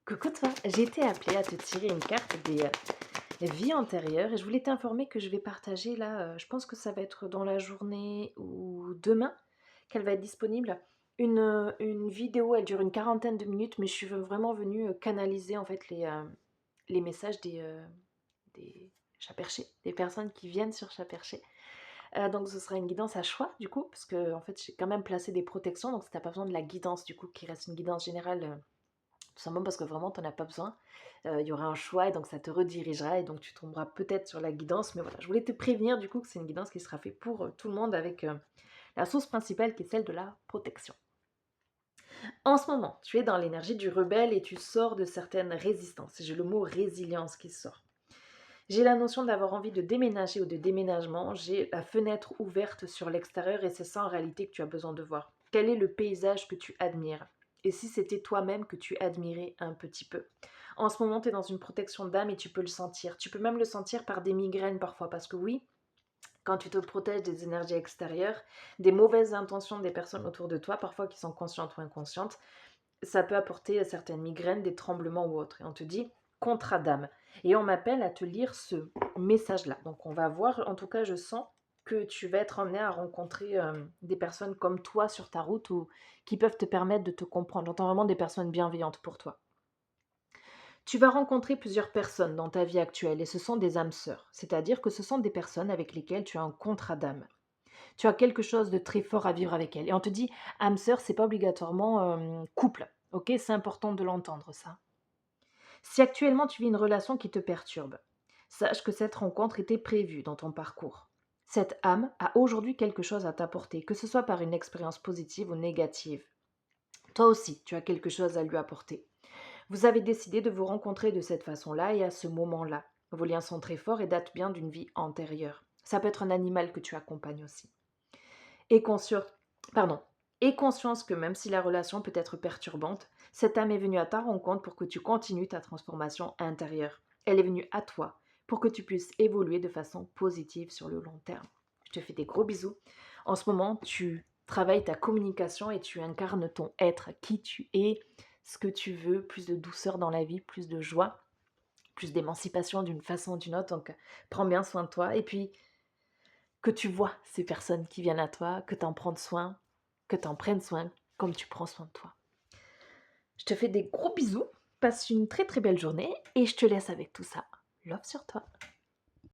Coucou toi, j'ai été appelée à te tirer une carte des vies antérieures et je voulais t'informer que je vais partager là, je pense que ça va être dans la journée ou demain qu'elle va être disponible. Une vidéo, elle dure une quarantaine de minutes, mais je suis vraiment venue canaliser en fait les messages des chats perchés, des personnes qui viennent sur chat perché. Donc ce sera une guidance à choix du coup, parce que en fait j'ai quand même placé des protections, donc si t'as pas besoin de la guidance du coup qui reste une guidance générale. Tout simplement parce que vraiment tu en as pas besoin. Il y aura un choix et donc ça te redirigera et donc tu tomberas peut-être sur la guidance. Mais voilà, je voulais te prévenir du coup que c'est une guidance qui sera faite pour tout le monde avec la source principale qui est celle de la protection. En ce moment, tu es dans l'énergie du rebelle et tu sors de certaines résistances. Et j'ai le mot résilience qui sort. J'ai la notion d'avoir envie de déménager ou de déménagement. J'ai la fenêtre ouverte sur l'extérieur et c'est ça en réalité que tu as besoin de voir. Quel est le paysage que tu admires? Et si c'était toi-même que tu admirais un petit peu? En ce moment, tu es dans une protection d'âme et tu peux le sentir. Tu peux même le sentir par des migraines parfois parce que oui, quand tu te protèges des énergies extérieures, des mauvaises intentions des personnes autour de toi, parfois qui sont conscientes ou inconscientes, ça peut apporter certaines migraines, des tremblements ou autres. Et on te dit contrat d'âme. Et on m'appelle à te lire ce message-là. Donc on va voir, en tout cas je sens que tu vas être emmené à rencontrer des personnes comme toi sur ta route ou qui peuvent te permettre de te comprendre. J'entends vraiment des personnes bienveillantes pour toi. Tu vas rencontrer plusieurs personnes dans ta vie actuelle et ce sont des âmes sœurs, c'est-à-dire que ce sont des personnes avec lesquelles tu as un contrat d'âme. Tu as quelque chose de très fort à vivre avec elles. Et on te dit, âme sœur, c'est pas obligatoirement couple. Ok, c'est important de l'entendre ça. Si actuellement tu vis une relation qui te perturbe, sache que cette rencontre était prévue dans ton parcours. Cette âme a aujourd'hui quelque chose à t'apporter, que ce soit par une expérience positive ou négative. Toi aussi, tu as quelque chose à lui apporter. Vous avez décidé de vous rencontrer de cette façon-là et à ce moment-là. Vos liens sont très forts et datent bien d'une vie antérieure. Ça peut être un animal que tu accompagnes aussi. Et conscience, pardon, et conscience que même si la relation peut être perturbante, cette âme est venue à ta rencontre pour que tu continues ta transformation intérieure. Elle est venue à toi pour que tu puisses évoluer de façon positive sur le long terme. Je te fais des gros bisous. En ce moment, tu travailles ta communication et tu incarnes ton être, qui tu es, ce que tu veux, plus de douceur dans la vie, plus de joie, plus d'émancipation d'une façon ou d'une autre. Donc, prends bien soin de toi. Et puis, que tu vois ces personnes qui viennent à toi, que tu en prennes soin, que tu en prennes soin comme tu prends soin de toi. Je te fais des gros bisous, passe une très très belle journée et je te laisse avec tout ça. Love sur toi.